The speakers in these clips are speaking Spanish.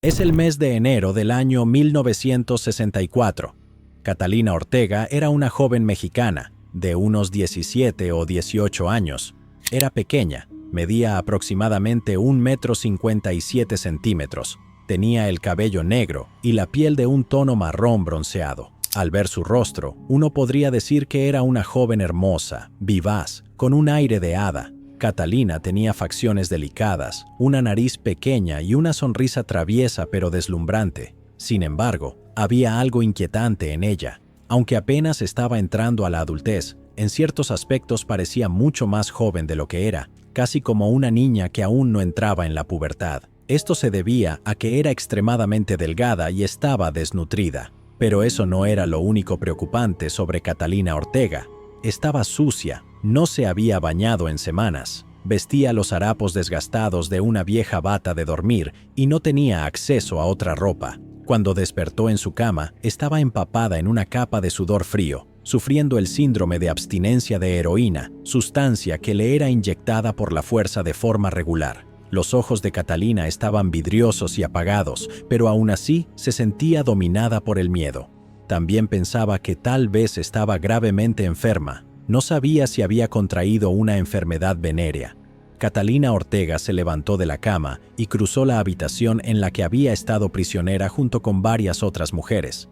Es el mes de enero del año 1964. Catalina Ortega era una joven mexicana, de unos 17 o 18 años. Era pequeña, medía aproximadamente 1,57 metros. Tenía el cabello negro y la piel de un tono marrón bronceado. Al ver su rostro, uno podría decir que era una joven hermosa, vivaz, con un aire de hada. Catalina tenía facciones delicadas, una nariz pequeña y una sonrisa traviesa pero deslumbrante. Sin embargo, había algo inquietante en ella. Aunque apenas estaba entrando a la adultez, en ciertos aspectos parecía mucho más joven de lo que era, casi como una niña que aún no entraba en la pubertad. Esto se debía a que era extremadamente delgada y estaba desnutrida. Pero eso no era lo único preocupante sobre Catalina Ortega. Estaba sucia, no se había bañado en semanas, vestía los harapos desgastados de una vieja bata de dormir y no tenía acceso a otra ropa. Cuando despertó en su cama, estaba empapada en una capa de sudor frío, sufriendo el síndrome de abstinencia de heroína, sustancia que le era inyectada por la fuerza de forma regular. Los ojos de Catalina estaban vidriosos y apagados, pero aún así se sentía dominada por el miedo. También pensaba que tal vez estaba gravemente enferma. No sabía si había contraído una enfermedad venérea. Catalina Ortega se levantó de la cama y cruzó la habitación en la que había estado prisionera junto con varias otras mujeres.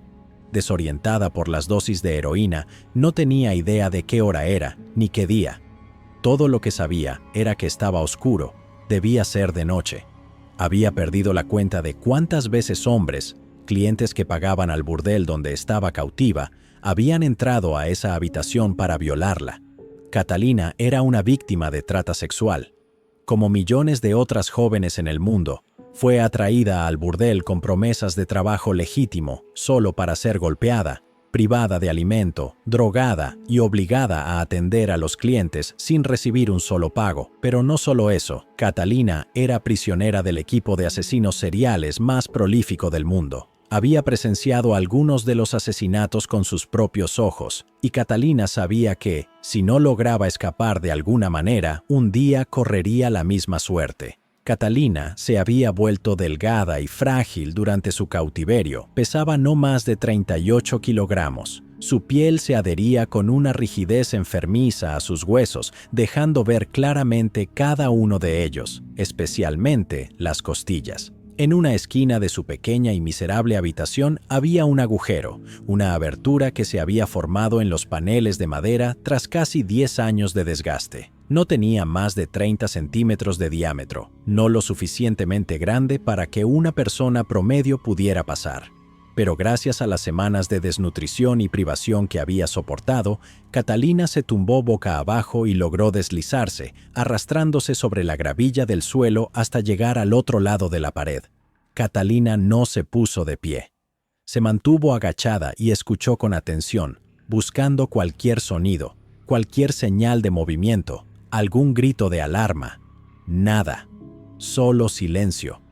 Desorientada por las dosis de heroína, no tenía idea de qué hora era, ni qué día. Todo lo que sabía era que estaba oscuro. Debía ser de noche. Había perdido la cuenta de cuántas veces hombres, clientes que pagaban al burdel donde estaba cautiva, habían entrado a esa habitación para violarla. Catalina era una víctima de trata sexual. Como millones de otras jóvenes en el mundo, fue atraída al burdel con promesas de trabajo legítimo solo para ser golpeada, privada de alimento, drogada y obligada a atender a los clientes sin recibir un solo pago. Pero no solo eso, Catalina era prisionera del equipo de asesinos seriales más prolífico del mundo. Había presenciado algunos de los asesinatos con sus propios ojos, y Catalina sabía que, si no lograba escapar de alguna manera, un día correría la misma suerte. Catalina se había vuelto delgada y frágil durante su cautiverio, pesaba no más de 38 kilogramos. Su piel se adhería con una rigidez enfermiza a sus huesos, dejando ver claramente cada uno de ellos, especialmente las costillas. En una esquina de su pequeña y miserable habitación había un agujero, una abertura que se había formado en los paneles de madera tras casi 10 años de desgaste. No tenía más de 30 centímetros de diámetro, no lo suficientemente grande para que una persona promedio pudiera pasar. Pero gracias a las semanas de desnutrición y privación que había soportado, Catalina se tumbó boca abajo y logró deslizarse, arrastrándose sobre la gravilla del suelo hasta llegar al otro lado de la pared. Catalina no se puso de pie. Se mantuvo agachada y escuchó con atención, buscando cualquier sonido, cualquier señal de movimiento, algún grito de alarma. Nada. Solo silencio.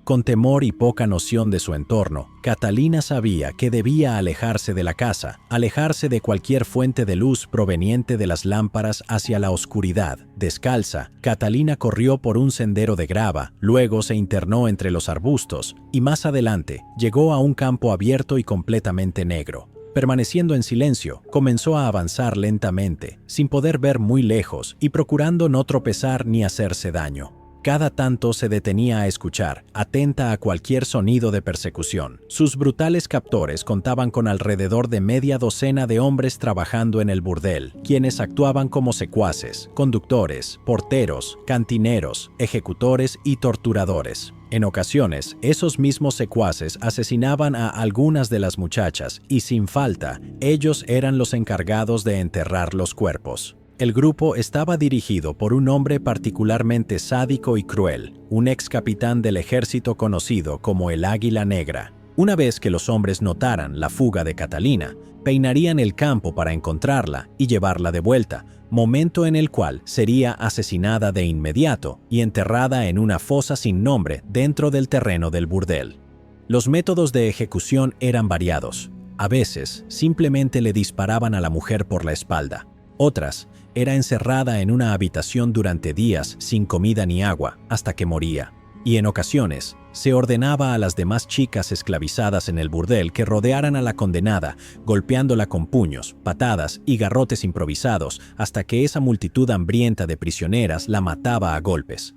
Con temor y poca noción de su entorno, Catalina sabía que debía alejarse de la casa, alejarse de cualquier fuente de luz proveniente de las lámparas hacia la oscuridad. Descalza, Catalina corrió por un sendero de grava, luego se internó entre los arbustos y más adelante llegó a un campo abierto y completamente negro. Permaneciendo en silencio, comenzó a avanzar lentamente, sin poder ver muy lejos y procurando no tropezar ni hacerse daño. Cada tanto se detenía a escuchar, atenta a cualquier sonido de persecución. Sus brutales captores contaban con alrededor de media docena de hombres trabajando en el burdel, quienes actuaban como secuaces, conductores, porteros, cantineros, ejecutores y torturadores. En ocasiones, esos mismos secuaces asesinaban a algunas de las muchachas y, sin falta, ellos eran los encargados de enterrar los cuerpos. El grupo estaba dirigido por un hombre particularmente sádico y cruel, un ex capitán del ejército conocido como el Águila Negra. Una vez que los hombres notaran la fuga de Catalina, peinarían el campo para encontrarla y llevarla de vuelta, momento en el cual sería asesinada de inmediato y enterrada en una fosa sin nombre dentro del terreno del burdel. Los métodos de ejecución eran variados. A veces, simplemente le disparaban a la mujer por la espalda. Otras, era encerrada en una habitación durante días sin comida ni agua hasta que moría. Y en ocasiones, Se ordenaba a las demás chicas esclavizadas en el burdel que rodearan a la condenada, golpeándola con puños, patadas y garrotes improvisados hasta que esa multitud hambrienta de prisioneras la mataba a golpes.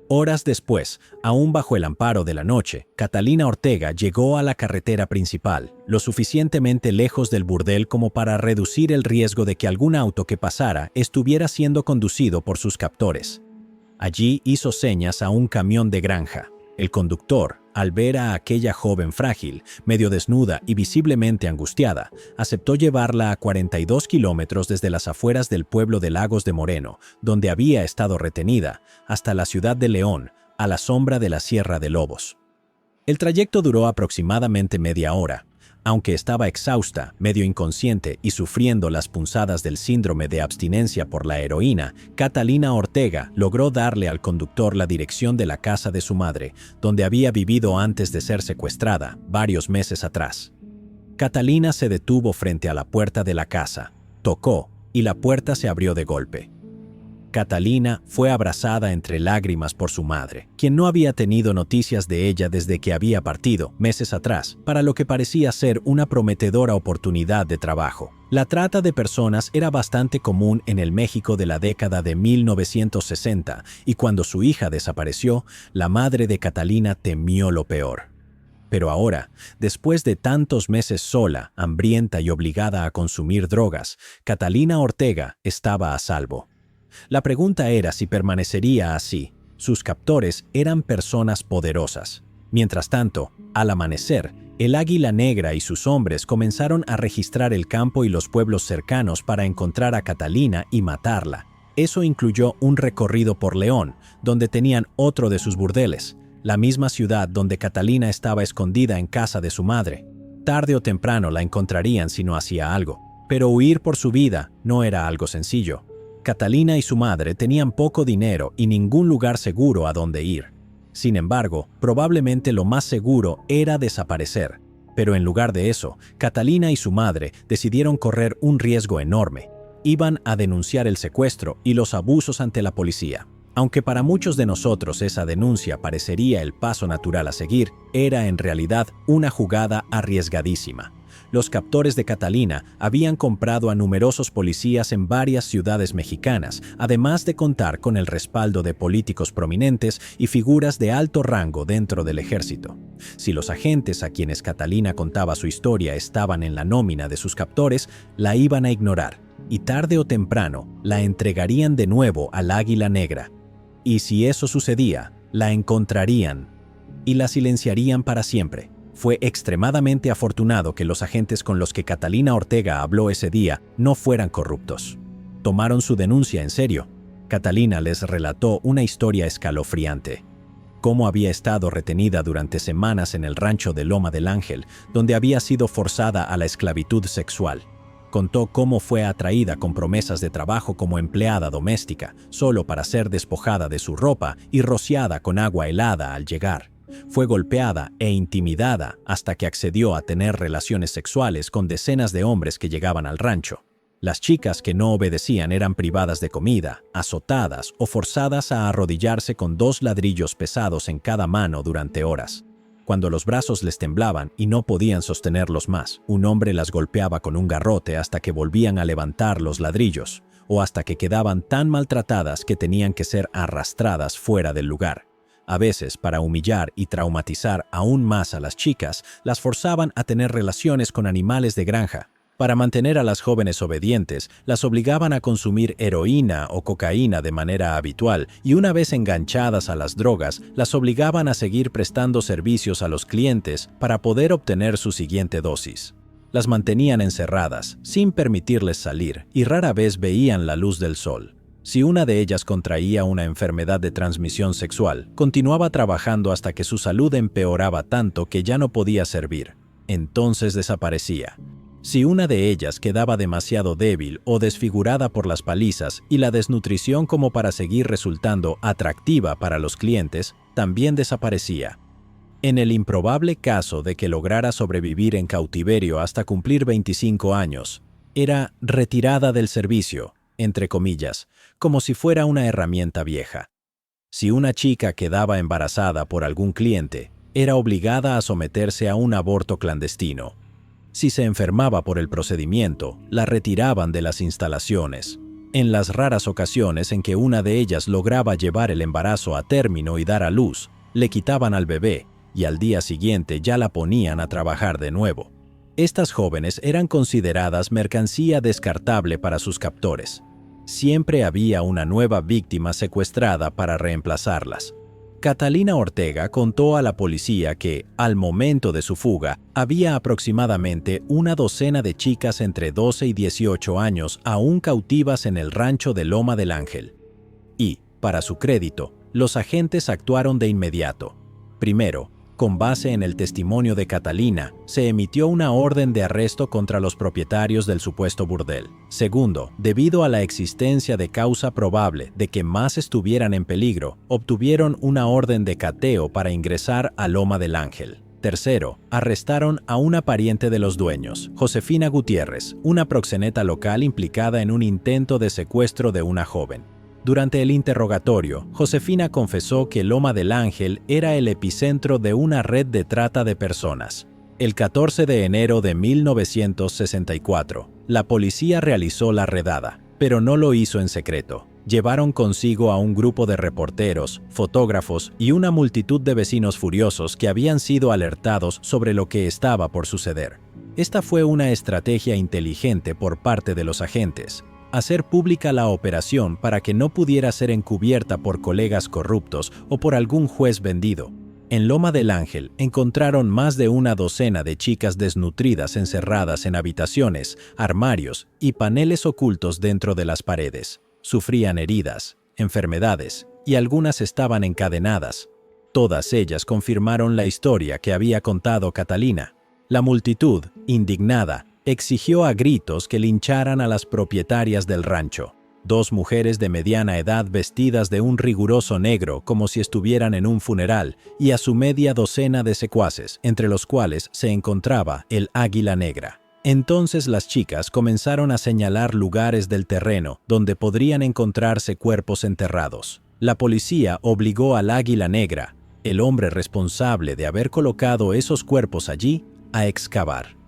Horas después, aún bajo el amparo de la noche, Catalina Ortega llegó a la carretera principal, lo suficientemente lejos del burdel como para reducir el riesgo de que algún auto que pasara estuviera siendo conducido por sus captores. Allí hizo señas a un camión de granja. El conductor, al ver a aquella joven frágil, medio desnuda y visiblemente angustiada, aceptó llevarla a 42 kilómetros desde las afueras del pueblo de Lagos de Moreno, donde había estado retenida, hasta la ciudad de León, a la sombra de la Sierra de Lobos. El trayecto duró aproximadamente media hora. Aunque estaba exhausta, medio inconsciente y sufriendo las punzadas del síndrome de abstinencia por la heroína, Catalina Ortega logró darle al conductor la dirección de la casa de su madre, donde había vivido antes de ser secuestrada, varios meses atrás. Catalina se detuvo frente a la puerta de la casa, tocó y la puerta se abrió de golpe. Catalina fue abrazada entre lágrimas por su madre, quien no había tenido noticias de ella desde que había partido, meses atrás, para lo que parecía ser una prometedora oportunidad de trabajo. La trata de personas era bastante común en el México de la década de 1960, y cuando su hija desapareció, la madre de Catalina temió lo peor. Pero ahora, después de tantos meses sola, hambrienta y obligada a consumir drogas, Catalina Ortega estaba a salvo. La pregunta era si permanecería así. Sus captores eran personas poderosas. Mientras tanto, al amanecer, el Águila Negra y sus hombres comenzaron a registrar el campo y los pueblos cercanos para encontrar a Catalina y matarla. Eso incluyó un recorrido por León, donde tenían otro de sus burdeles, la misma ciudad donde Catalina estaba escondida en casa de su madre. Tarde o temprano la encontrarían si no hacía algo, pero huir por su vida no era algo sencillo. Catalina y su madre tenían poco dinero y ningún lugar seguro a donde ir. Sin embargo, probablemente lo más seguro era desaparecer. Pero en lugar de eso, Catalina y su madre decidieron correr un riesgo enorme. Iban a denunciar el secuestro y los abusos ante la policía. Aunque para muchos de nosotros esa denuncia parecería el paso natural a seguir, era en realidad una jugada arriesgadísima. Los captores de Catalina habían comprado a numerosos policías en varias ciudades mexicanas, además de contar con el respaldo de políticos prominentes y figuras de alto rango dentro del ejército. Si los agentes a quienes Catalina contaba su historia estaban en la nómina de sus captores, la iban a ignorar, y tarde o temprano la entregarían de nuevo al Águila Negra. Y si eso sucedía, la encontrarían y la silenciarían para siempre. Fue extremadamente afortunado que los agentes con los que Catalina Ortega habló ese día no fueran corruptos. Tomaron su denuncia en serio. Catalina les relató una historia escalofriante. Cómo había estado retenida durante semanas en el rancho de Loma del Ángel, donde había sido forzada a la esclavitud sexual. Contó cómo fue atraída con promesas de trabajo como empleada doméstica, solo para ser despojada de su ropa y rociada con agua helada al llegar. Fue golpeada e intimidada hasta que accedió a tener relaciones sexuales con decenas de hombres que llegaban al rancho. Las chicas que no obedecían eran privadas de comida, azotadas o forzadas a arrodillarse con 2 ladrillos pesados en cada mano durante horas. Cuando los brazos les temblaban y no podían sostenerlos más, un hombre las golpeaba con un garrote hasta que volvían a levantar los ladrillos, o hasta que quedaban tan maltratadas que tenían que ser arrastradas fuera del lugar. A veces, para humillar y traumatizar aún más a las chicas, las forzaban a tener relaciones con animales de granja. Para mantener a las jóvenes obedientes, las obligaban a consumir heroína o cocaína de manera habitual y una vez enganchadas a las drogas, las obligaban a seguir prestando servicios a los clientes para poder obtener su siguiente dosis. Las mantenían encerradas, sin permitirles salir, y rara vez veían la luz del sol. Si una de ellas contraía una enfermedad de transmisión sexual, continuaba trabajando hasta que su salud empeoraba tanto que ya no podía servir. Entonces desaparecía. Si una de ellas quedaba demasiado débil o desfigurada por las palizas y la desnutrición como para seguir resultando atractiva para los clientes, también desaparecía. En el improbable caso de que lograra sobrevivir en cautiverio hasta cumplir 25 años, era retirada del servicio, entre comillas, como si fuera una herramienta vieja. Si una chica quedaba embarazada por algún cliente, era obligada a someterse a un aborto clandestino. Si se enfermaba por el procedimiento, la retiraban de las instalaciones. En las raras ocasiones en que una de ellas lograba llevar el embarazo a término y dar a luz, le quitaban al bebé y al día siguiente ya la ponían a trabajar de nuevo. Estas jóvenes eran consideradas mercancía descartable para sus captores. Siempre había una nueva víctima secuestrada para reemplazarlas. Catalina Ortega contó a la policía que, al momento de su fuga, había aproximadamente una docena de chicas entre 12 y 18 años aún cautivas en el rancho de Loma del Ángel. Y, para su crédito, los agentes actuaron de inmediato. Primero, con base en el testimonio de Catalina, se emitió una orden de arresto contra los propietarios del supuesto burdel. Segundo, debido a la existencia de causa probable de que más estuvieran en peligro, obtuvieron una orden de cateo para ingresar a Loma del Ángel. Tercero, arrestaron a una pariente de los dueños, Josefina Gutiérrez, una proxeneta local implicada en un intento de secuestro de una joven. Durante el interrogatorio, Josefina confesó que Loma del Ángel era el epicentro de una red de trata de personas. El 14 de enero de 1964, la policía realizó la redada, pero no lo hizo en secreto. Llevaron consigo a un grupo de reporteros, fotógrafos y una multitud de vecinos furiosos que habían sido alertados sobre lo que estaba por suceder. Esta fue una estrategia inteligente por parte de los agentes. Hacer pública la operación para que no pudiera ser encubierta por colegas corruptos o por algún juez vendido. En Loma del Ángel encontraron más de una docena de chicas desnutridas encerradas en habitaciones, armarios y paneles ocultos dentro de las paredes. Sufrían heridas, enfermedades y algunas estaban encadenadas. Todas ellas confirmaron la historia que había contado Catalina. La multitud, indignada, exigió a gritos que lincharan a las propietarias del rancho. Dos mujeres de mediana edad vestidas de un riguroso negro como si estuvieran en un funeral y a su media docena de secuaces, entre los cuales se encontraba el Águila Negra. Entonces las chicas comenzaron a señalar lugares del terreno donde podrían encontrarse cuerpos enterrados. La policía obligó al Águila Negra, el hombre responsable de haber colocado esos cuerpos allí, a excavar.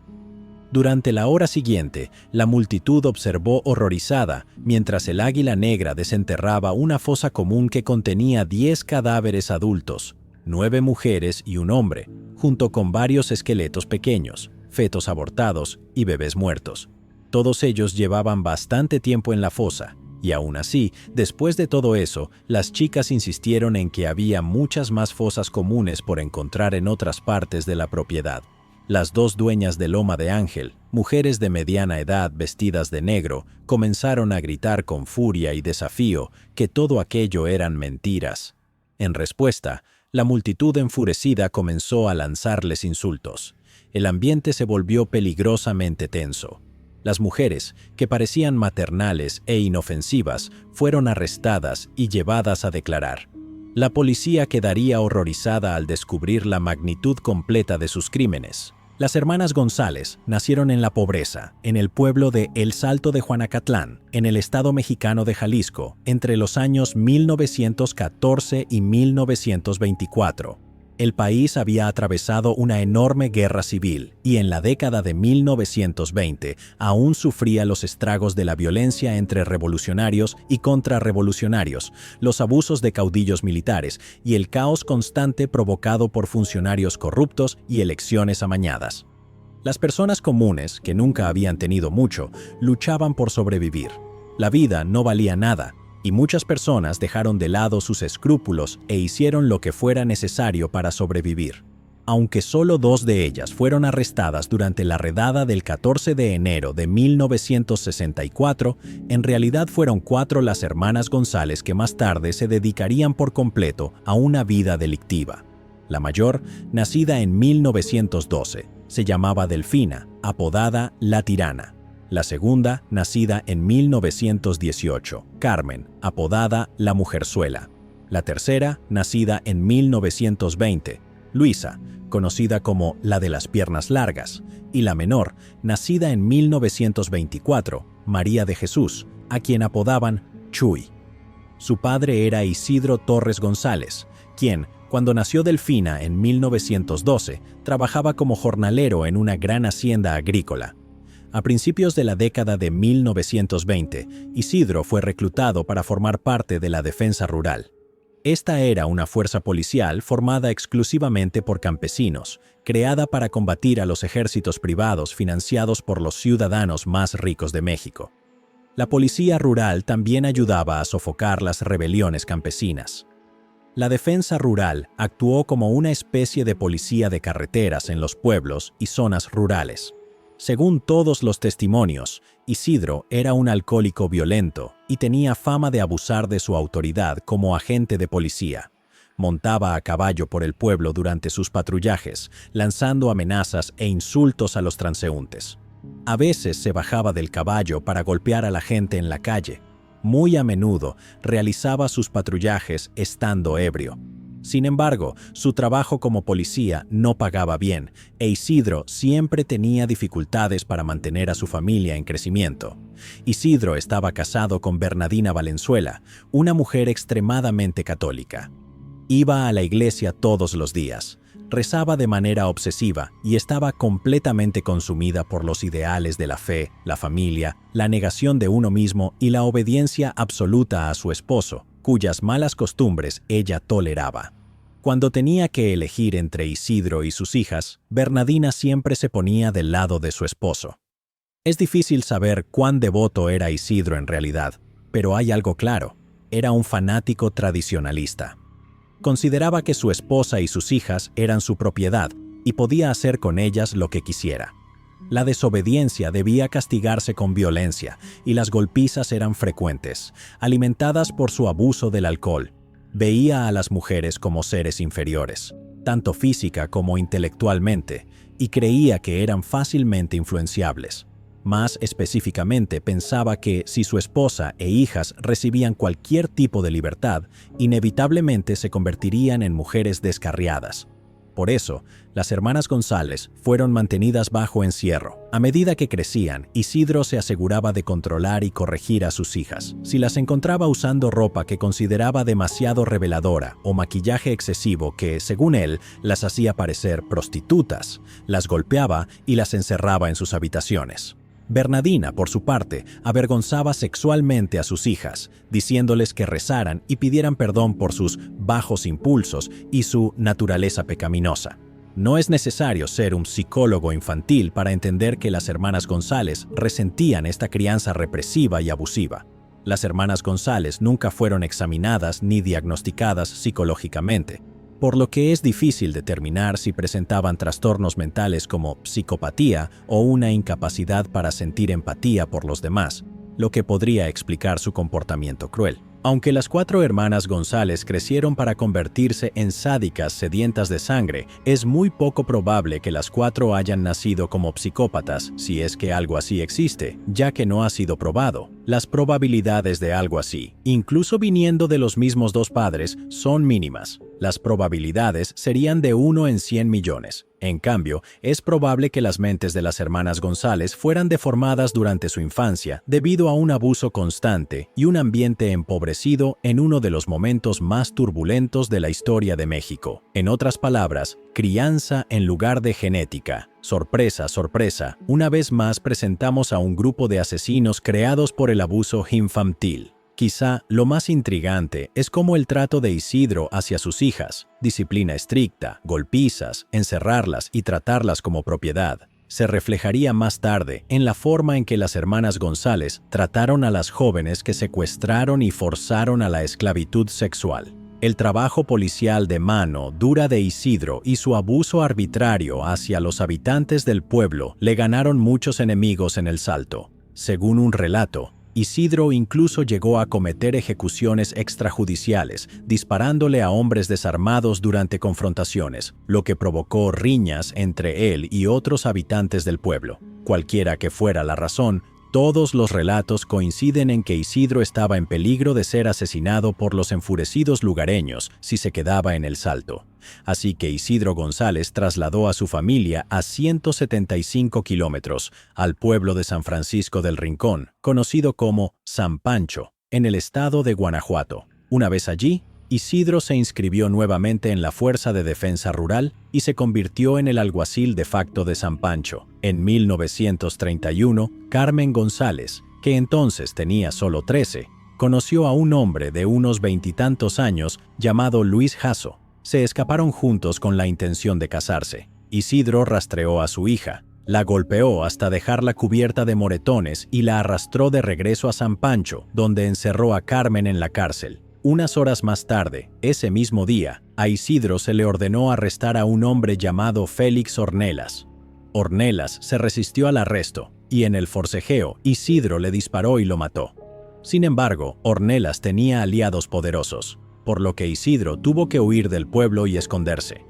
Durante la hora siguiente, la multitud observó horrorizada mientras el Águila Negra desenterraba una fosa común que contenía 10 cadáveres adultos, 9 mujeres y un hombre, junto con varios esqueletos pequeños, fetos abortados y bebés muertos. Todos ellos llevaban bastante tiempo en la fosa, y aún así, después de todo eso, las chicas insistieron en que había muchas más fosas comunes por encontrar en otras partes de la propiedad. Las dos dueñas de Loma de Ángel, mujeres de mediana edad vestidas de negro, comenzaron a gritar con furia y desafío que todo aquello eran mentiras. En respuesta, la multitud enfurecida comenzó a lanzarles insultos. El ambiente se volvió peligrosamente tenso. Las mujeres, que parecían maternales e inofensivas, fueron arrestadas y llevadas a declarar. La policía quedaría horrorizada al descubrir la magnitud completa de sus crímenes. Las hermanas González nacieron en la pobreza, en el pueblo de El Salto de Juanacatlán, en el estado mexicano de Jalisco, entre los años 1914 y 1924. El país había atravesado una enorme guerra civil y en la década de 1920 aún sufría los estragos de la violencia entre revolucionarios y contrarrevolucionarios, los abusos de caudillos militares y el caos constante provocado por funcionarios corruptos y elecciones amañadas. Las personas comunes, que nunca habían tenido mucho, luchaban por sobrevivir. La vida no valía nada, y muchas personas dejaron de lado sus escrúpulos e hicieron lo que fuera necesario para sobrevivir. Aunque solo 2 de ellas fueron arrestadas durante la redada del 14 de enero de 1964, en realidad fueron 4 las hermanas González que más tarde se dedicarían por completo a una vida delictiva. La mayor, nacida en 1912, se llamaba Delfina, apodada La Tirana. La segunda, nacida en 1918, Carmen, apodada La Mujerzuela. La tercera, nacida en 1920, Luisa, conocida como la de las piernas largas. Y la menor, nacida en 1924, María de Jesús, a quien apodaban Chuy. Su padre era Isidro Torres González, quien, Cuando nació Delfina en 1912, trabajaba como jornalero en una gran hacienda agrícola. A principios de la década de 1920, Isidro fue reclutado para formar parte de la Defensa Rural. Esta era una fuerza policial formada exclusivamente por campesinos, creada para combatir a los ejércitos privados financiados por los ciudadanos más ricos de México. La policía rural también ayudaba a sofocar las rebeliones campesinas. La Defensa Rural actuó como una especie de policía de carreteras en los pueblos y zonas rurales. Según todos los testimonios, Isidro era un alcohólico violento y tenía fama de abusar de su autoridad como agente de policía. Montaba a caballo por el pueblo durante sus patrullajes, lanzando amenazas e insultos a los transeúntes. A veces se bajaba del caballo para golpear a la gente en la calle. Muy a menudo realizaba sus patrullajes estando ebrio. Sin embargo, su trabajo como policía no pagaba bien, e Isidro siempre tenía dificultades para mantener a su familia en crecimiento. Isidro estaba casado con Bernardina Valenzuela, una mujer extremadamente católica. Iba a la iglesia todos los días, rezaba de manera obsesiva y estaba completamente consumida por los ideales de la fe, la familia, la negación de uno mismo y la obediencia absoluta a su esposo, cuyas malas costumbres ella toleraba. Cuando tenía que elegir entre Isidro y sus hijas, Bernardina siempre se ponía del lado de su esposo. Es difícil saber cuán devoto era Isidro en realidad, pero hay algo claro: era un fanático tradicionalista. Consideraba que su esposa y sus hijas eran su propiedad y podía hacer con ellas lo que quisiera. La desobediencia debía castigarse con violencia y las golpizas eran frecuentes, alimentadas por su abuso del alcohol. Veía a las mujeres como seres inferiores, tanto física como intelectualmente, y creía que eran fácilmente influenciables. Más específicamente, pensaba que si su esposa e hijas recibían cualquier tipo de libertad, inevitablemente se convertirían en mujeres descarriadas. Por eso, las hermanas González fueron mantenidas bajo encierro. A medida que crecían, Isidro se aseguraba de controlar y corregir a sus hijas. Si las encontraba usando ropa que consideraba demasiado reveladora o maquillaje excesivo que, según él, las hacía parecer prostitutas, las golpeaba y las encerraba en sus habitaciones. Bernardina, por su parte, avergonzaba sexualmente a sus hijas, diciéndoles que rezaran y pidieran perdón por sus bajos impulsos y su naturaleza pecaminosa. No es necesario ser un psicólogo infantil para entender que las hermanas González resentían esta crianza represiva y abusiva. Las hermanas González nunca fueron examinadas ni diagnosticadas psicológicamente, por lo que es difícil determinar si presentaban trastornos mentales como psicopatía o una incapacidad para sentir empatía por los demás, lo que podría explicar su comportamiento cruel. Aunque las 4 hermanas González crecieron para convertirse en sádicas sedientas de sangre, es muy poco probable que las 4 hayan nacido como psicópatas, si es que algo así existe, ya que no ha sido probado. Las probabilidades de algo así, incluso viniendo de los mismos 2 padres, son mínimas. Las probabilidades serían de 1 en 100 millones. En cambio, es probable que las mentes de las hermanas González fueran deformadas durante su infancia debido a un abuso constante y un ambiente empobrecido en uno de los momentos más turbulentos de la historia de México. En otras palabras, crianza en lugar de genética. Sorpresa, sorpresa, una vez más presentamos a un grupo de asesinos creados por el abuso infantil. Quizá lo más intrigante es cómo el trato de Isidro hacia sus hijas, disciplina estricta, golpizas, encerrarlas y tratarlas como propiedad, se reflejaría más tarde en la forma en que las hermanas González trataron a las jóvenes que secuestraron y forzaron a la esclavitud sexual. El trabajo policial de mano dura de Isidro y su abuso arbitrario hacia los habitantes del pueblo le ganaron muchos enemigos en el Salto. Según un relato, Isidro incluso llegó a cometer ejecuciones extrajudiciales, disparándole a hombres desarmados durante confrontaciones, lo que provocó riñas entre él y otros habitantes del pueblo. Cualquiera que fuera la razón, todos los relatos coinciden en que Isidro estaba en peligro de ser asesinado por los enfurecidos lugareños si se quedaba en el Salto. Así que Isidro González trasladó a su familia a 175 kilómetros, al pueblo de San Francisco del Rincón, conocido como San Pancho, en el estado de Guanajuato. Una vez allí, Isidro se inscribió nuevamente en la Fuerza de Defensa Rural y se convirtió en el alguacil de facto de San Pancho. En 1931, Carmen González, que entonces tenía solo 13, conoció a un hombre de unos veintitantos años llamado Luis Jasso. Se escaparon juntos con la intención de casarse. Isidro rastreó a su hija, la golpeó hasta dejarla cubierta de moretones y la arrastró de regreso a San Pancho, donde encerró a Carmen en la cárcel. Unas horas más tarde, ese mismo día, a Isidro se le ordenó arrestar a un hombre llamado Félix Ornelas. Ornelas se resistió al arresto, y en el forcejeo, Isidro le disparó y lo mató. Sin embargo, Ornelas tenía aliados poderosos, por lo que Isidro tuvo que huir del pueblo y esconderse.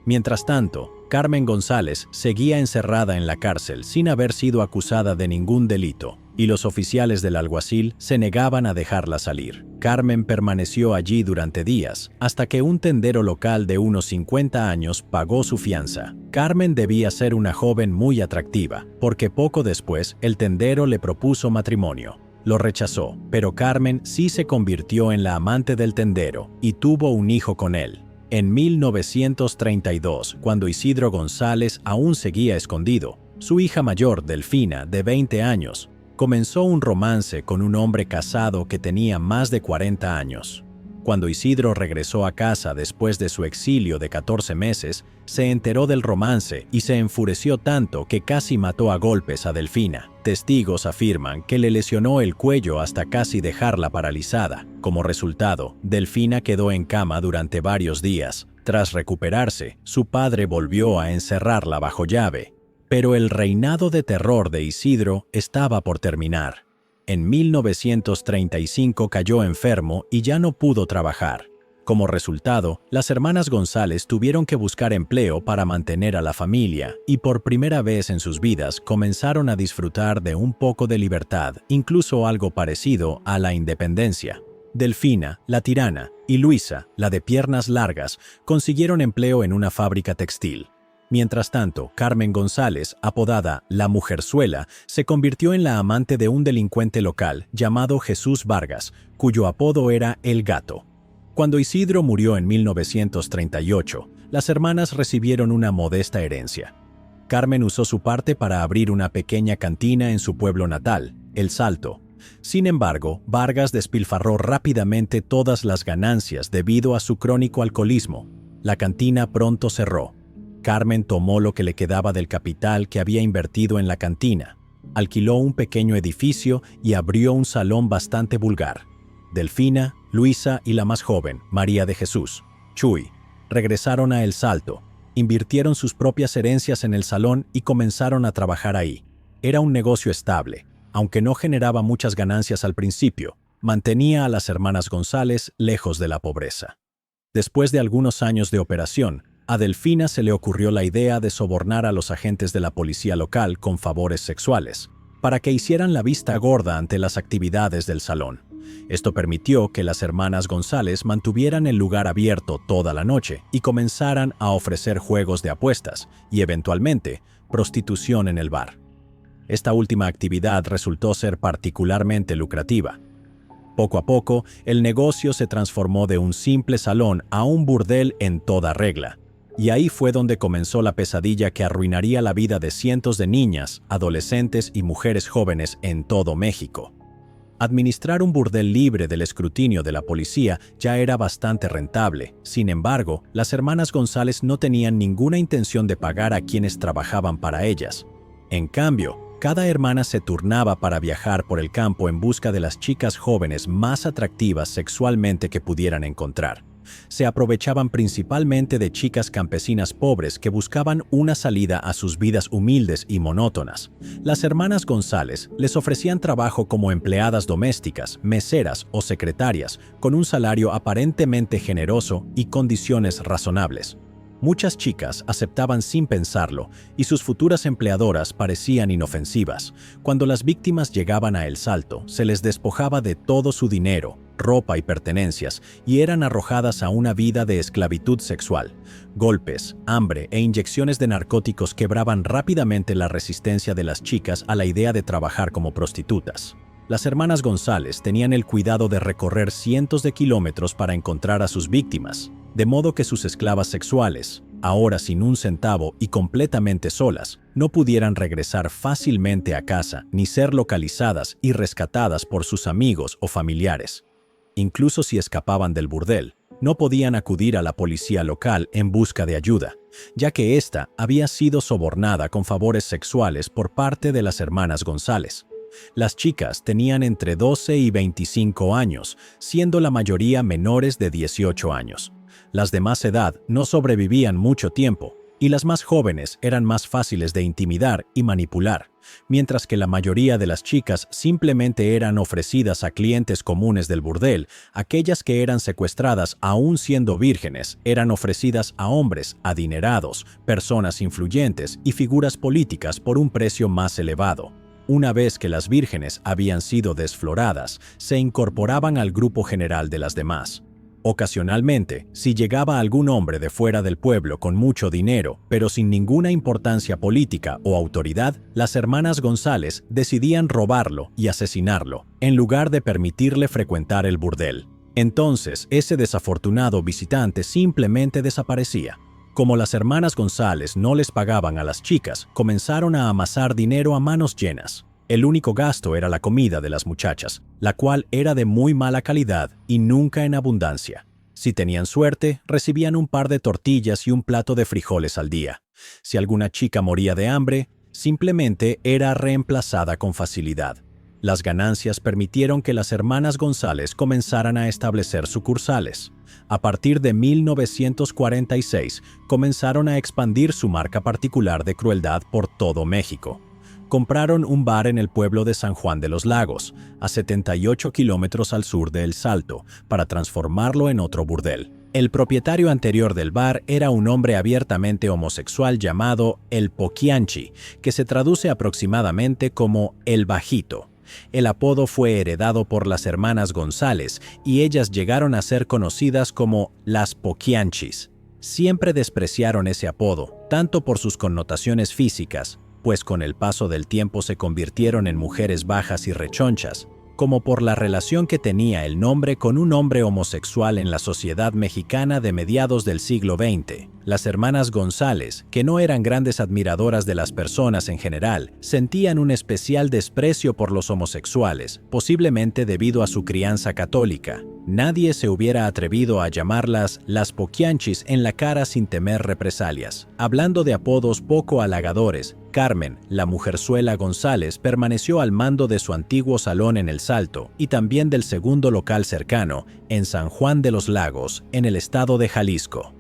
Mientras tanto, Carmen González seguía encerrada en la cárcel sin haber sido acusada de ningún delito, y los oficiales del alguacil se negaban a dejarla salir. Carmen permaneció allí durante días, hasta que un tendero local de unos 50 años pagó su fianza. Carmen debía ser una joven muy atractiva, porque poco después el tendero le propuso matrimonio. Lo rechazó, pero Carmen sí se convirtió en la amante del tendero y tuvo un hijo con él. En 1932, cuando Isidro González aún seguía escondido, su hija mayor, Delfina, de 20 años, comenzó un romance con un hombre casado que tenía más de 40 años. Cuando Isidro regresó a casa después de su exilio de 14 meses, se enteró del romance y se enfureció tanto que casi mató a golpes a Delfina. Testigos afirman que le lesionó el cuello hasta casi dejarla paralizada. Como resultado, Delfina quedó en cama durante varios días. Tras recuperarse, su padre volvió a encerrarla bajo llave. Pero el reinado de terror de Isidro estaba por terminar. En 1935 cayó enfermo y ya no pudo trabajar. Como resultado, las hermanas González tuvieron que buscar empleo para mantener a la familia y por primera vez en sus vidas comenzaron a disfrutar de un poco de libertad, incluso algo parecido a la independencia. Delfina, la tirana, y Luisa, la de piernas largas, consiguieron empleo en una fábrica textil. Mientras tanto, Carmen González, apodada La Mujerzuela, se convirtió en la amante de un delincuente local llamado Jesús Vargas, cuyo apodo era El Gato. Cuando Isidro murió en 1938, las hermanas recibieron una modesta herencia. Carmen usó su parte para abrir una pequeña cantina en su pueblo natal, El Salto. Sin embargo, Vargas despilfarró rápidamente todas las ganancias debido a su crónico alcoholismo. La cantina pronto cerró. Carmen tomó lo que le quedaba del capital que había invertido en la cantina, alquiló un pequeño edificio y abrió un salón bastante vulgar. Delfina, Luisa y la más joven, María de Jesús, Chuy, regresaron a El Salto, invirtieron sus propias herencias en el salón y comenzaron a trabajar ahí. Era un negocio estable, aunque no generaba muchas ganancias al principio, mantenía a las hermanas González lejos de la pobreza. Después de algunos años de operación, a Delfina se le ocurrió la idea de sobornar a los agentes de la policía local con favores sexuales, para que hicieran la vista gorda ante las actividades del salón. Esto permitió que las hermanas González mantuvieran el lugar abierto toda la noche y comenzaran a ofrecer juegos de apuestas y, eventualmente, prostitución en el bar. Esta última actividad resultó ser particularmente lucrativa. Poco a poco, el negocio se transformó de un simple salón a un burdel en toda regla. Y ahí fue donde comenzó la pesadilla que arruinaría la vida de cientos de niñas, adolescentes y mujeres jóvenes en todo México. Administrar un burdel libre del escrutinio de la policía ya era bastante rentable. Sin embargo, las hermanas González no tenían ninguna intención de pagar a quienes trabajaban para ellas. En cambio, cada hermana se turnaba para viajar por el campo en busca de las chicas jóvenes más atractivas sexualmente que pudieran encontrar. Se aprovechaban principalmente de chicas campesinas pobres que buscaban una salida a sus vidas humildes y monótonas. Las hermanas González les ofrecían trabajo como empleadas domésticas, meseras o secretarias, con un salario aparentemente generoso y condiciones razonables. Muchas chicas aceptaban sin pensarlo y sus futuras empleadoras parecían inofensivas. Cuando las víctimas llegaban a El Salto, se les despojaba de todo su dinero, ropa y pertenencias y eran arrojadas a una vida de esclavitud sexual. Golpes, hambre e inyecciones de narcóticos quebraban rápidamente la resistencia de las chicas a la idea de trabajar como prostitutas. Las hermanas González tenían el cuidado de recorrer cientos de kilómetros para encontrar a sus víctimas, de modo que sus esclavas sexuales, ahora sin un centavo y completamente solas, no pudieran regresar fácilmente a casa ni ser localizadas y rescatadas por sus amigos o familiares. Incluso si escapaban del burdel, no podían acudir a la policía local en busca de ayuda, ya que ésta había sido sobornada con favores sexuales por parte de las hermanas González. Las chicas tenían entre 12 y 25 años, siendo la mayoría menores de 18 años. Las de más edad no sobrevivían mucho tiempo, y las más jóvenes eran más fáciles de intimidar y manipular, mientras que la mayoría de las chicas simplemente eran ofrecidas a clientes comunes del burdel. Aquellas que eran secuestradas aún siendo vírgenes eran ofrecidas a hombres adinerados, personas influyentes y figuras políticas por un precio más elevado. Una vez que las vírgenes habían sido desfloradas, se incorporaban al grupo general de las demás. Ocasionalmente, si llegaba algún hombre de fuera del pueblo con mucho dinero, pero sin ninguna importancia política o autoridad, las hermanas González decidían robarlo y asesinarlo, en lugar de permitirle frecuentar el burdel. Entonces, ese desafortunado visitante simplemente desaparecía. Como las hermanas González no les pagaban a las chicas, comenzaron a amasar dinero a manos llenas. El único gasto era la comida de las muchachas, la cual era de muy mala calidad y nunca en abundancia. Si tenían suerte, recibían un par de tortillas y un plato de frijoles al día. Si alguna chica moría de hambre, simplemente era reemplazada con facilidad. Las ganancias permitieron que las hermanas González comenzaran a establecer sucursales. A partir de 1946, comenzaron a expandir su marca particular de crueldad por todo México. Compraron un bar en el pueblo de San Juan de los Lagos, a 78 kilómetros al sur de El Salto, para transformarlo en otro burdel. El propietario anterior del bar era un hombre abiertamente homosexual llamado El Poquianchi, que se traduce aproximadamente como El Bajito. El apodo fue heredado por las hermanas González y ellas llegaron a ser conocidas como las Poquianchis. Siempre despreciaron ese apodo, tanto por sus connotaciones físicas, pues con el paso del tiempo se convirtieron en mujeres bajas y rechonchas, como por la relación que tenía el nombre con un hombre homosexual en la sociedad mexicana de mediados del siglo XX. Las hermanas González, que no eran grandes admiradoras de las personas en general, sentían un especial desprecio por los homosexuales, posiblemente debido a su crianza católica. Nadie se hubiera atrevido a llamarlas las Poquianchis en la cara sin temer represalias. Hablando de apodos poco halagadores, Carmen, la mujerzuela González, permaneció al mando de su antiguo salón en El Salto y también del segundo local cercano, en San Juan de los Lagos, en el estado de Jalisco.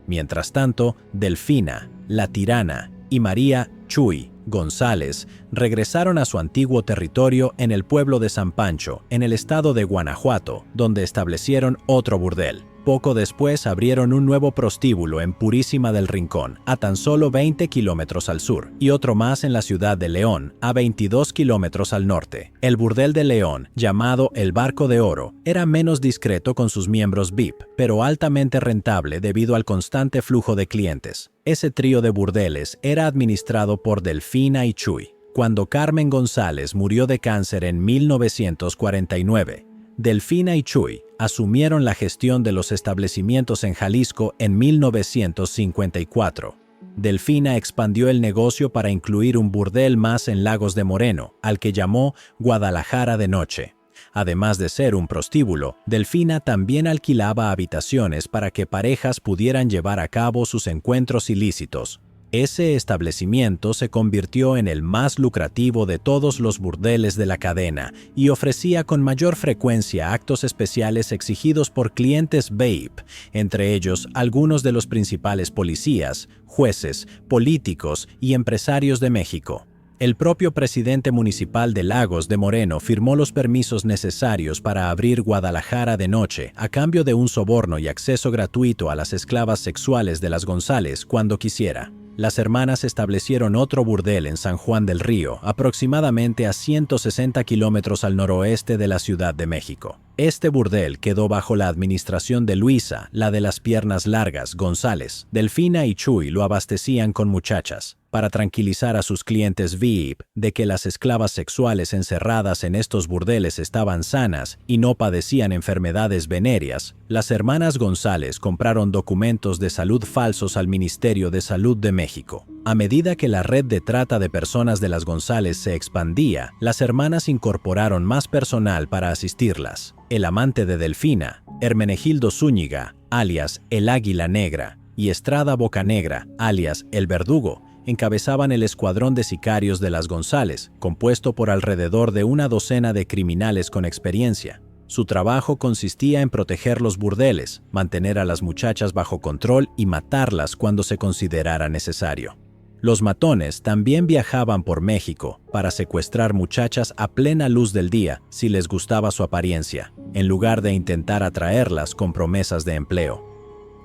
Mientras tanto, Delfina, la Tirana y María Chuy González regresaron a su antiguo territorio en el pueblo de San Pancho, en el estado de Guanajuato, donde establecieron otro burdel. Poco después abrieron un nuevo prostíbulo en Purísima del Rincón, a tan solo 20 kilómetros al sur, y otro más en la ciudad de León, a 22 kilómetros al norte. El burdel de León, llamado El Barco de Oro, era menos discreto con sus miembros VIP, pero altamente rentable debido al constante flujo de clientes. Ese trío de burdeles era administrado por Delfina y Chuy. Cuando Carmen González murió de cáncer en 1949, Delfina y Chuy asumieron la gestión de los establecimientos en Jalisco en 1954. Delfina expandió el negocio para incluir un burdel más en Lagos de Moreno, al que llamó Guadalajara de Noche. Además de ser un prostíbulo, Delfina también alquilaba habitaciones para que parejas pudieran llevar a cabo sus encuentros ilícitos. Ese establecimiento se convirtió en el más lucrativo de todos los burdeles de la cadena y ofrecía con mayor frecuencia actos especiales exigidos por clientes VIP, entre ellos algunos de los principales policías, jueces, políticos y empresarios de México. El propio presidente municipal de Lagos de Moreno firmó los permisos necesarios para abrir Guadalajara de Noche a cambio de un soborno y acceso gratuito a las esclavas sexuales de las González cuando quisiera. Las hermanas establecieron otro burdel en San Juan del Río, aproximadamente a 160 kilómetros al noroeste de la Ciudad de México. Este burdel quedó bajo la administración de Luisa, la de las piernas largas, González. Delfina y Chuy lo abastecían con muchachas. Para tranquilizar a sus clientes VIP de que las esclavas sexuales encerradas en estos burdeles estaban sanas y no padecían enfermedades venéreas, las hermanas González compraron documentos de salud falsos al Ministerio de Salud de México. A medida que la red de trata de personas de las González se expandía, las hermanas incorporaron más personal para asistirlas. El amante de Delfina, Hermenegildo Zúñiga, alias El Águila Negra, y Estrada Bocanegra, alias El Verdugo, encabezaban el escuadrón de sicarios de las González, compuesto por alrededor de una docena de criminales con experiencia. Su trabajo consistía en proteger los burdeles, mantener a las muchachas bajo control y matarlas cuando se considerara necesario. Los matones también viajaban por México para secuestrar muchachas a plena luz del día si les gustaba su apariencia, en lugar de intentar atraerlas con promesas de empleo.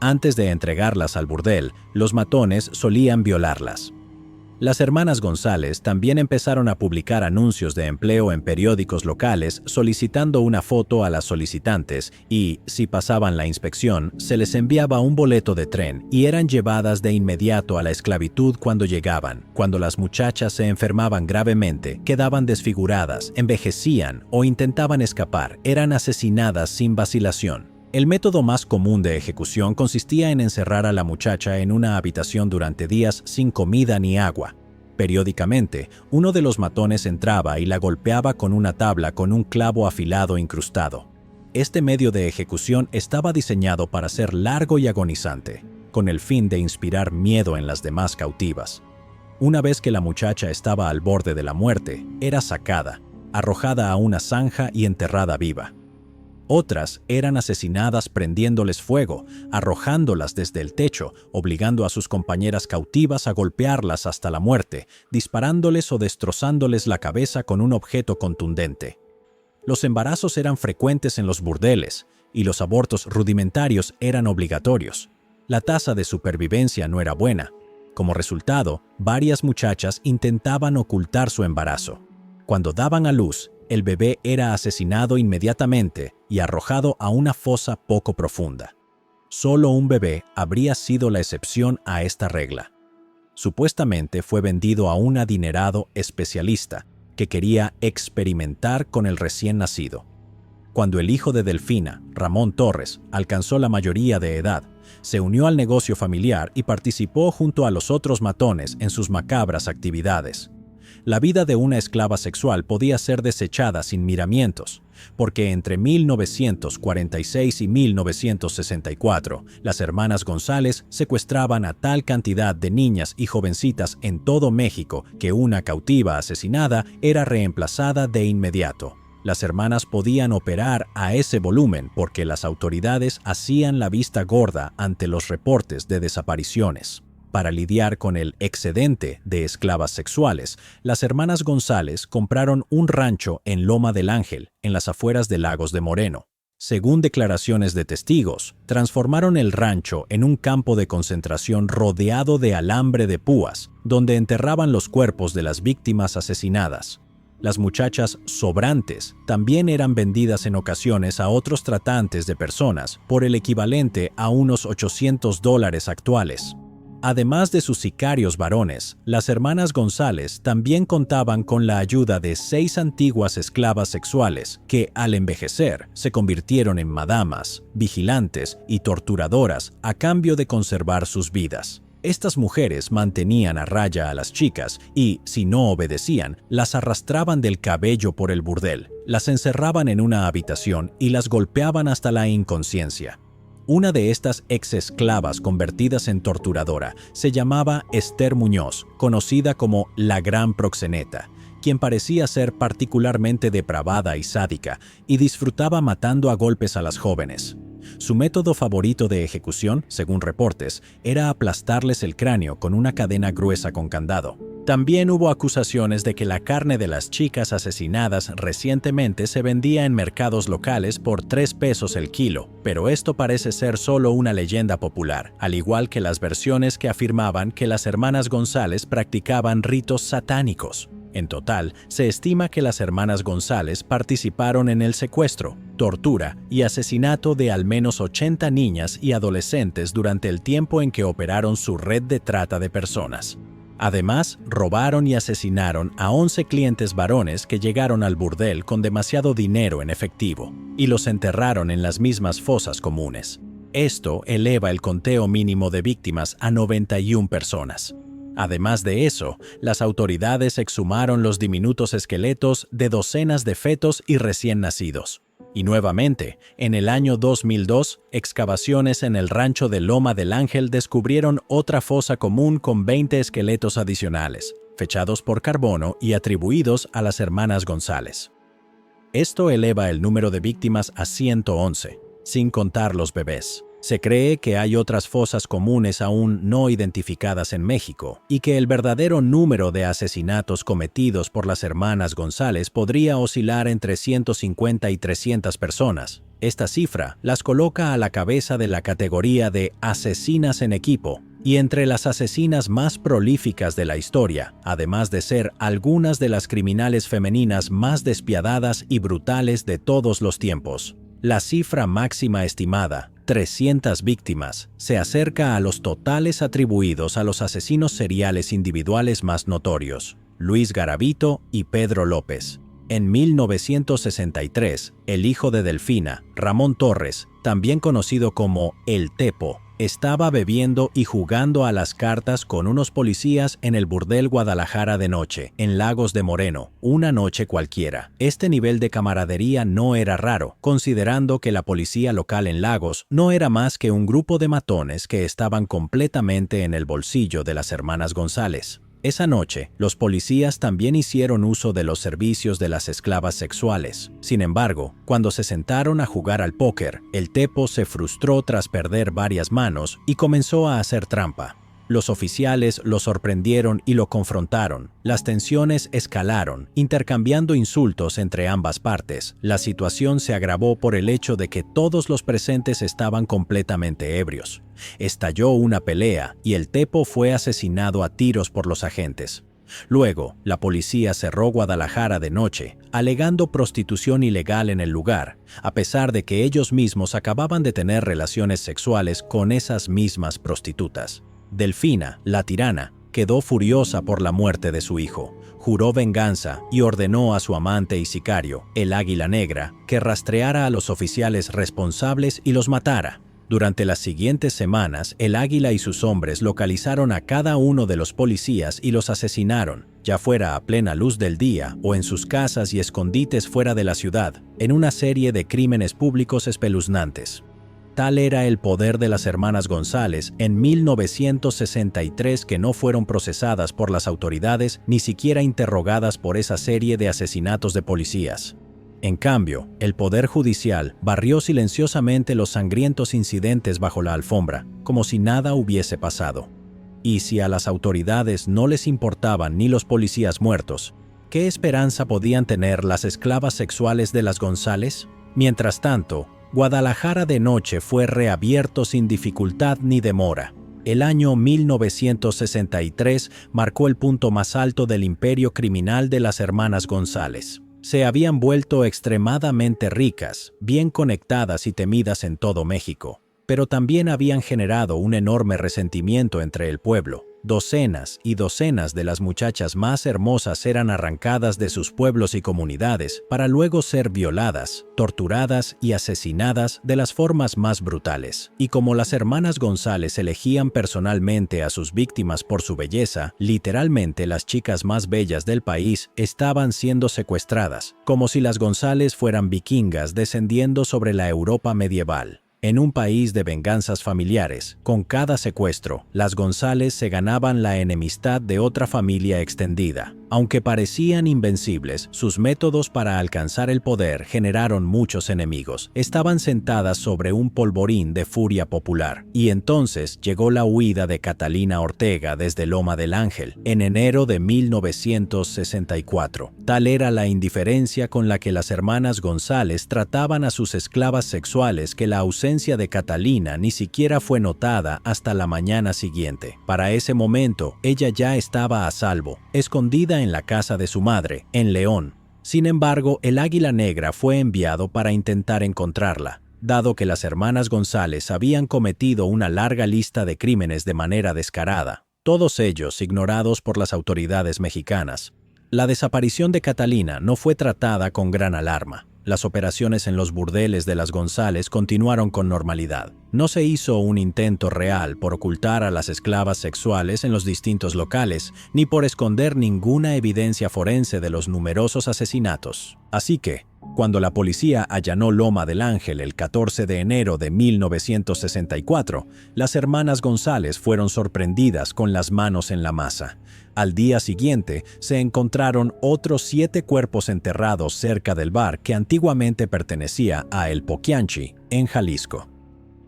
Antes de entregarlas al burdel, los matones solían violarlas. Las hermanas González también empezaron a publicar anuncios de empleo en periódicos locales solicitando una foto a las solicitantes y, si pasaban la inspección, se les enviaba un boleto de tren y eran llevadas de inmediato a la esclavitud cuando llegaban. Cuando las muchachas se enfermaban gravemente, quedaban desfiguradas, envejecían o intentaban escapar, eran asesinadas sin vacilación. El método más común de ejecución consistía en encerrar a la muchacha en una habitación durante días sin comida ni agua. Periódicamente, uno de los matones entraba y la golpeaba con una tabla con un clavo afilado incrustado. Este medio de ejecución estaba diseñado para ser largo y agonizante, con el fin de inspirar miedo en las demás cautivas. Una vez que la muchacha estaba al borde de la muerte, era sacada, arrojada a una zanja y enterrada viva. Otras eran asesinadas prendiéndoles fuego, arrojándolas desde el techo, obligando a sus compañeras cautivas a golpearlas hasta la muerte, disparándoles o destrozándoles la cabeza con un objeto contundente. Los embarazos eran frecuentes en los burdeles, y los abortos rudimentarios eran obligatorios. La tasa de supervivencia no era buena. Como resultado, varias muchachas intentaban ocultar su embarazo. Cuando daban a luz, el bebé era asesinado inmediatamente y arrojado a una fosa poco profunda. Solo un bebé habría sido la excepción a esta regla. Supuestamente fue vendido a un adinerado especialista que quería experimentar con el recién nacido. Cuando el hijo de Delfina, Ramón Torres, alcanzó la mayoría de edad, se unió al negocio familiar y participó junto a los otros matones en sus macabras actividades. La vida de una esclava sexual podía ser desechada sin miramientos, porque entre 1946 y 1964, las hermanas González secuestraban a tal cantidad de niñas y jovencitas en todo México que una cautiva asesinada era reemplazada de inmediato. Las hermanas podían operar a ese volumen porque las autoridades hacían la vista gorda ante los reportes de desapariciones. Para lidiar con el excedente de esclavas sexuales, las hermanas González compraron un rancho en Loma del Ángel, en las afueras de Lagos de Moreno. Según declaraciones de testigos, transformaron el rancho en un campo de concentración rodeado de alambre de púas, donde enterraban los cuerpos de las víctimas asesinadas. Las muchachas sobrantes también eran vendidas en ocasiones a otros tratantes de personas por el equivalente a unos $800 actuales. Además de sus sicarios varones, las hermanas González también contaban con la ayuda de 6 antiguas esclavas sexuales que, al envejecer, se convirtieron en madamas, vigilantes y torturadoras a cambio de conservar sus vidas. Estas mujeres mantenían a raya a las chicas y, si no obedecían, las arrastraban del cabello por el burdel, las encerraban en una habitación y las golpeaban hasta la inconsciencia. Una de estas ex-esclavas convertidas en torturadora se llamaba Esther Muñoz, conocida como la Gran Proxeneta, quien parecía ser particularmente depravada y sádica y disfrutaba matando a golpes a las jóvenes. Su método favorito de ejecución, según reportes, era aplastarles el cráneo con una cadena gruesa con candado. También hubo acusaciones de que la carne de las chicas asesinadas recientemente se vendía en mercados locales por 3 pesos el kilo, pero esto parece ser solo una leyenda popular, al igual que las versiones que afirmaban que las hermanas González practicaban ritos satánicos. En total, se estima que las hermanas González participaron en el secuestro, tortura y asesinato de al menos 80 niñas y adolescentes durante el tiempo en que operaron su red de trata de personas. Además, robaron y asesinaron a 11 clientes varones que llegaron al burdel con demasiado dinero en efectivo y los enterraron en las mismas fosas comunes. Esto eleva el conteo mínimo de víctimas a 91 personas. Además de eso, las autoridades exhumaron los diminutos esqueletos de docenas de fetos y recién nacidos. Y nuevamente, en el año 2002, excavaciones en el rancho de Loma del Ángel descubrieron otra fosa común con 20 esqueletos adicionales, fechados por carbono y atribuidos a las hermanas González. Esto eleva el número de víctimas a 111, sin contar los bebés. Se cree que hay otras fosas comunes aún no identificadas en México y que el verdadero número de asesinatos cometidos por las hermanas González podría oscilar entre 150 y 300 personas. Esta cifra las coloca a la cabeza de la categoría de asesinas en equipo y entre las asesinas más prolíficas de la historia, además de ser algunas de las criminales femeninas más despiadadas y brutales de todos los tiempos. La cifra máxima estimada, 300 víctimas, se acerca a los totales atribuidos a los asesinos seriales individuales más notorios, Luis Garavito y Pedro López. En 1963, el hijo de Delfina, Ramón Torres, también conocido como El Tepo, estaba bebiendo y jugando a las cartas con unos policías en el burdel Guadalajara de noche, en Lagos de Moreno, una noche cualquiera. Este nivel de camaradería no era raro, considerando que la policía local en Lagos no era más que un grupo de matones que estaban completamente en el bolsillo de las hermanas González. Esa noche, los policías también hicieron uso de los servicios de las esclavas sexuales. Sin embargo, cuando se sentaron a jugar al póker, el Tepo se frustró tras perder varias manos y comenzó a hacer trampa. Los oficiales lo sorprendieron y lo confrontaron. Las tensiones escalaron, intercambiando insultos entre ambas partes. La situación se agravó por el hecho de que todos los presentes estaban completamente ebrios. Estalló una pelea y el Tepo fue asesinado a tiros por los agentes. Luego, la policía cerró Guadalajara de noche, alegando prostitución ilegal en el lugar, a pesar de que ellos mismos acababan de tener relaciones sexuales con esas mismas prostitutas. Delfina, la tirana, quedó furiosa por la muerte de su hijo. Juró venganza y ordenó a su amante y sicario, el Águila Negra, que rastreara a los oficiales responsables y los matara. Durante las siguientes semanas, el Águila y sus hombres localizaron a cada uno de los policías y los asesinaron, ya fuera a plena luz del día o en sus casas y escondites fuera de la ciudad, en una serie de crímenes públicos espeluznantes. Tal era el poder de las hermanas González en 1963 que no fueron procesadas por las autoridades ni siquiera interrogadas por esa serie de asesinatos de policías. En cambio, el Poder Judicial barrió silenciosamente los sangrientos incidentes bajo la alfombra, como si nada hubiese pasado. Y si a las autoridades no les importaban ni los policías muertos, ¿qué esperanza podían tener las esclavas sexuales de las González? Mientras tanto, Guadalajara de noche fue reabierto sin dificultad ni demora. El año 1963 marcó el punto más alto del imperio criminal de las hermanas González. Se habían vuelto extremadamente ricas, bien conectadas y temidas en todo México, pero también habían generado un enorme resentimiento entre el pueblo. Docenas y docenas de las muchachas más hermosas eran arrancadas de sus pueblos y comunidades para luego ser violadas, torturadas y asesinadas de las formas más brutales. Y como las hermanas González elegían personalmente a sus víctimas por su belleza, literalmente las chicas más bellas del país estaban siendo secuestradas, como si las González fueran vikingas descendiendo sobre la Europa medieval. En un país de venganzas familiares, con cada secuestro, las González se ganaban la enemistad de otra familia extendida. Aunque parecían invencibles, sus métodos para alcanzar el poder generaron muchos enemigos. Estaban sentadas sobre un polvorín de furia popular. Y entonces llegó la huida de Catalina Ortega desde Loma del Ángel, en enero de 1964. Tal era la indiferencia con la que las hermanas González trataban a sus esclavas sexuales que la ausencia de Catalina ni siquiera fue notada hasta la mañana siguiente. Para ese momento, ella ya estaba a salvo, escondida en la casa de su madre, en León. Sin embargo, el Águila Negra fue enviado para intentar encontrarla, dado que las hermanas González habían cometido una larga lista de crímenes de manera descarada. todos ellos ignorados por las autoridades mexicanas. La desaparición de Catalina no fue tratada con gran alarma. Las operaciones en los burdeles de las González continuaron con normalidad. No se hizo un intento real por ocultar a las esclavas sexuales en los distintos locales, ni por esconder ninguna evidencia forense de los numerosos asesinatos. Así que, cuando la policía allanó Loma del Ángel el 14 de enero de 1964, las hermanas González fueron sorprendidas con las manos en la masa. Al día siguiente, se encontraron otros 7 cuerpos enterrados cerca del bar que antiguamente pertenecía a El Poquianchi, en Jalisco.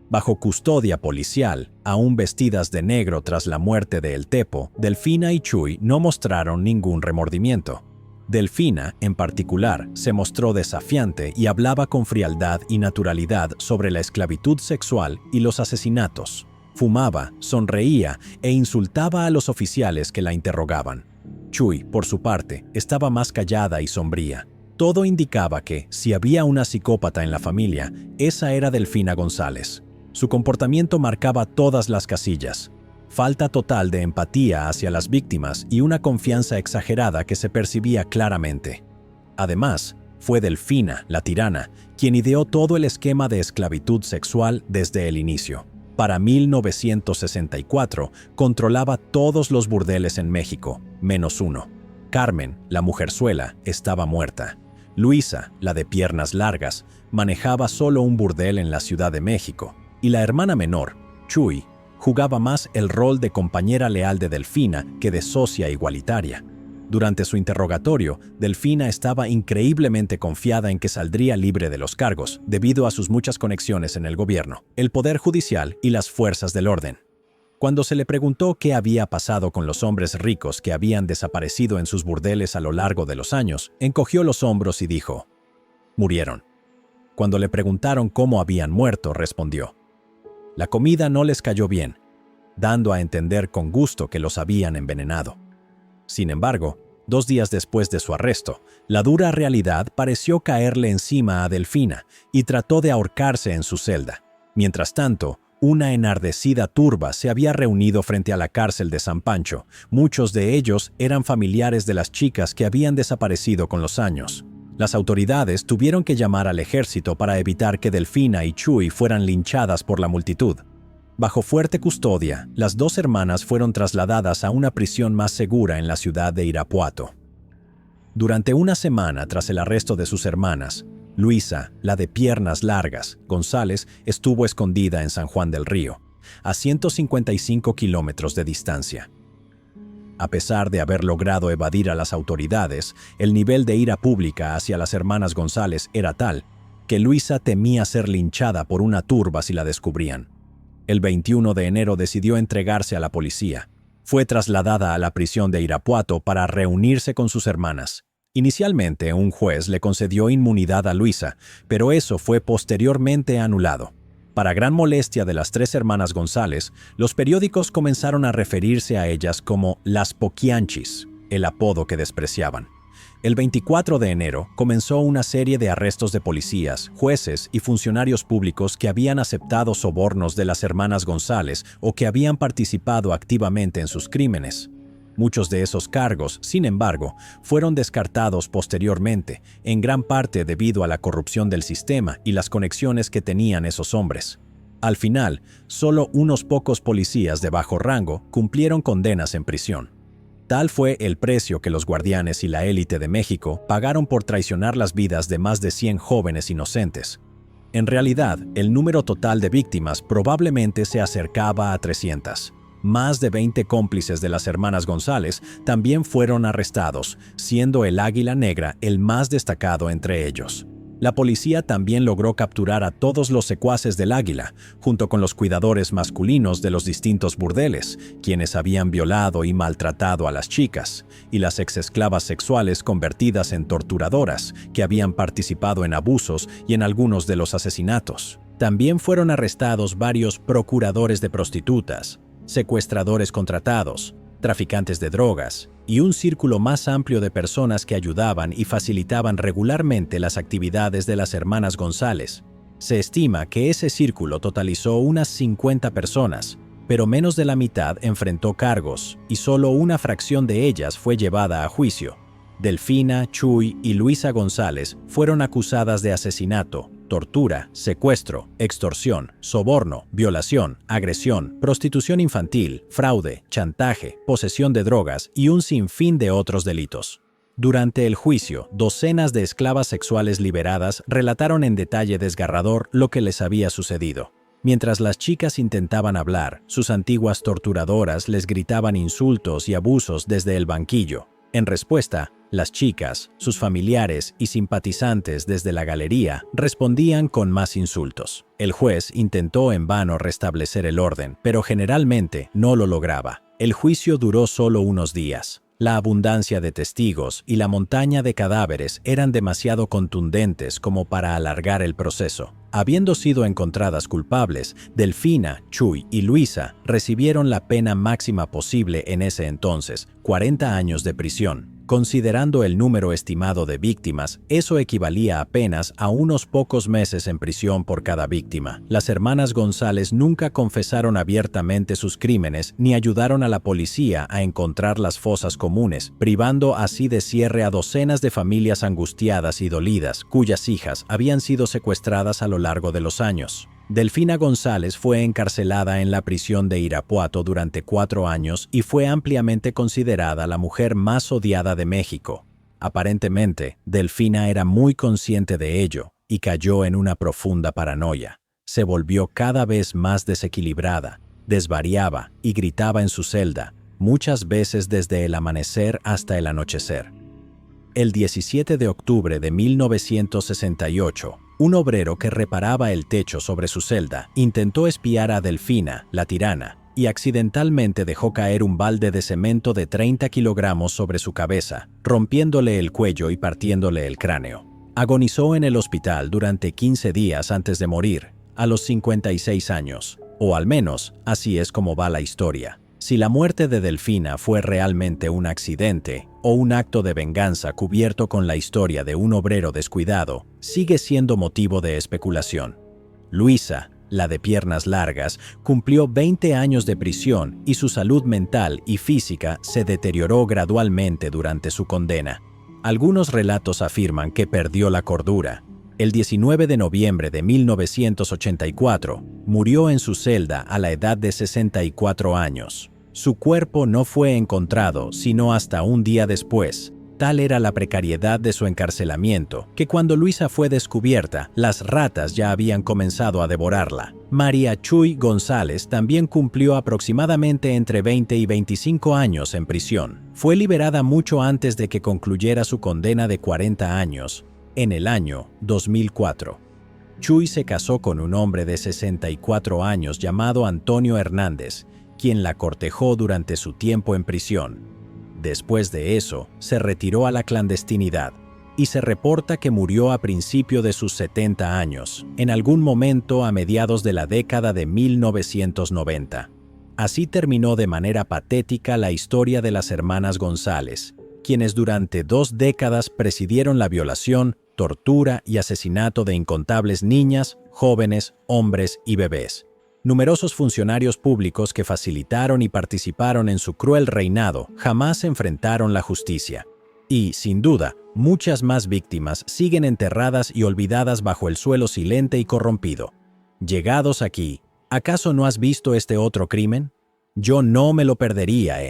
Bajo custodia policial, aún vestidas de negro tras la muerte de El Tepo, Delfina y Chuy no mostraron ningún remordimiento. Delfina, en particular, se mostró desafiante y hablaba con frialdad y naturalidad sobre la esclavitud sexual y los asesinatos. Fumaba, sonreía e insultaba a los oficiales que la interrogaban. Chuy, por su parte, estaba más callada y sombría. Todo indicaba que, si había una psicópata en la familia, esa era Delfina González. Su comportamiento marcaba todas las casillas. Falta total de empatía hacia las víctimas y una confianza exagerada que se percibía claramente. Además, fue Delfina, la tirana, quien ideó todo el esquema de esclavitud sexual desde el inicio. Para 1964, controlaba todos los burdeles en México, menos uno. Carmen, la mujerzuela, estaba muerta. Luisa, la de piernas largas, manejaba solo un burdel en la Ciudad de México. Y la hermana menor, Chuy, jugaba más el rol de compañera leal de Delfina que de socia igualitaria. Durante su interrogatorio, Delfina estaba increíblemente confiada en que saldría libre de los cargos, debido a sus muchas conexiones en el gobierno, el poder judicial y las fuerzas del orden. Cuando se le preguntó qué había pasado con los hombres ricos que habían desaparecido en sus burdeles a lo largo de los años, encogió los hombros y dijo: «Murieron». Cuando le preguntaron cómo habían muerto, respondió: «La comida no les cayó bien», dando a entender con gusto que los habían envenenado. Sin embargo, 2 días después de su arresto, la dura realidad pareció caerle encima a Delfina y trató de ahorcarse en su celda. Mientras tanto, una enardecida turba se había reunido frente a la cárcel de San Pancho. Muchos de ellos eran familiares de las chicas que habían desaparecido con los años. Las autoridades tuvieron que llamar al ejército para evitar que Delfina y Chuy fueran linchadas por la multitud. Bajo fuerte custodia, las 2 hermanas fueron trasladadas a una prisión más segura en la ciudad de Irapuato. Durante una semana tras el arresto de sus hermanas, Luisa, la de piernas largas, González, estuvo escondida en San Juan del Río, a 155 kilómetros de distancia. A pesar de haber logrado evadir a las autoridades, el nivel de ira pública hacia las hermanas González era tal que Luisa temía ser linchada por una turba si la descubrían. El 21 de enero decidió entregarse a la policía. Fue trasladada a la prisión de Irapuato para reunirse con sus hermanas. Inicialmente, un juez le concedió inmunidad a Luisa, pero eso fue posteriormente anulado. Para gran molestia de las 3 hermanas González, los periódicos comenzaron a referirse a ellas como las Poquianchis, el apodo que despreciaban. El 24 de enero comenzó una serie de arrestos de policías, jueces y funcionarios públicos que habían aceptado sobornos de las hermanas González o que habían participado activamente en sus crímenes. Muchos de esos cargos, sin embargo, fueron descartados posteriormente, en gran parte debido a la corrupción del sistema y las conexiones que tenían esos hombres. Al final, solo unos pocos policías de bajo rango cumplieron condenas en prisión. Tal fue el precio que los guardianes y la élite de México pagaron por traicionar las vidas de más de 100 jóvenes inocentes. En realidad, el número total de víctimas probablemente se acercaba a 300. Más de 20 cómplices de las hermanas González también fueron arrestados, siendo el Águila Negra el más destacado entre ellos. La policía también logró capturar a todos los secuaces del Águila, junto con los cuidadores masculinos de los distintos burdeles, quienes habían violado y maltratado a las chicas, y las exesclavas sexuales convertidas en torturadoras, que habían participado en abusos y en algunos de los asesinatos. También fueron arrestados varios procuradores de prostitutas, secuestradores contratados, traficantes de drogas y un círculo más amplio de personas que ayudaban y facilitaban regularmente las actividades de las hermanas González. Se estima que ese círculo totalizó unas 50 personas, pero menos de la mitad enfrentó cargos y solo una fracción de ellas fue llevada a juicio. Delfina, Chuy y Luisa González fueron acusadas de asesinato, tortura, secuestro, extorsión, soborno, violación, agresión, prostitución infantil, fraude, chantaje, posesión de drogas y un sinfín de otros delitos. Durante el juicio, docenas de esclavas sexuales liberadas relataron en detalle desgarrador lo que les había sucedido. Mientras las chicas intentaban hablar, sus antiguas torturadoras les gritaban insultos y abusos desde el banquillo. En respuesta, las chicas, sus familiares y simpatizantes desde la galería respondían con más insultos. El juez intentó en vano restablecer el orden, pero generalmente no lo lograba. El juicio duró solo unos días. La abundancia de testigos y la montaña de cadáveres eran demasiado contundentes como para alargar el proceso. Habiendo sido encontradas culpables, Delfina, Chuy y Luisa recibieron la pena máxima posible en ese entonces, 40 años de prisión. Considerando el número estimado de víctimas, eso equivalía apenas a unos pocos meses en prisión por cada víctima. Las hermanas González nunca confesaron abiertamente sus crímenes ni ayudaron a la policía a encontrar las fosas comunes, privando así de cierre a docenas de familias angustiadas y dolidas, cuyas hijas habían sido secuestradas a lo largo de los años. Delfina González fue encarcelada en la prisión de Irapuato durante 4 años y fue ampliamente considerada la mujer más odiada de México. Aparentemente, Delfina era muy consciente de ello y cayó en una profunda paranoia. Se volvió cada vez más desequilibrada, desvariaba y gritaba en su celda, muchas veces desde el amanecer hasta el anochecer. El 17 de octubre de 1968, un obrero que reparaba el techo sobre su celda intentó espiar a Delfina, la tirana, y accidentalmente dejó caer un balde de cemento de 30 kilogramos sobre su cabeza, rompiéndole el cuello y partiéndole el cráneo. Agonizó en el hospital durante 15 días antes de morir, a los 56 años, o al menos así es como va la historia. Si la muerte de Delfina fue realmente un accidente o un acto de venganza cubierto con la historia de un obrero descuidado, sigue siendo motivo de especulación. Luisa, la de piernas largas, cumplió 20 años de prisión y su salud mental y física se deterioró gradualmente durante su condena. Algunos relatos afirman que perdió la cordura. El 19 de noviembre de 1984, murió en su celda a la edad de 64 años. Su cuerpo no fue encontrado sino hasta un día después. Tal era la precariedad de su encarcelamiento, que cuando Luisa fue descubierta, las ratas ya habían comenzado a devorarla. María Chuy González también cumplió aproximadamente entre 20 y 25 años en prisión. Fue liberada mucho antes de que concluyera su condena de 40 años, en el año 2004. Chuy se casó con un hombre de 64 años llamado Antonio Hernández, quien la cortejó durante su tiempo en prisión. Después de eso, se retiró a la clandestinidad y se reporta que murió a principio de sus 70 años, en algún momento a mediados de la década de 1990. Así terminó de manera patética la historia de las hermanas González, quienes durante 2 décadas presidieron la violación, tortura y asesinato de incontables niñas, jóvenes, hombres y bebés. Numerosos funcionarios públicos que facilitaron y participaron en su cruel reinado jamás enfrentaron la justicia. Y, sin duda, muchas más víctimas siguen enterradas y olvidadas bajo el suelo silente y corrompido. Llegados aquí, ¿acaso no has visto este otro crimen? Yo no me lo perdería,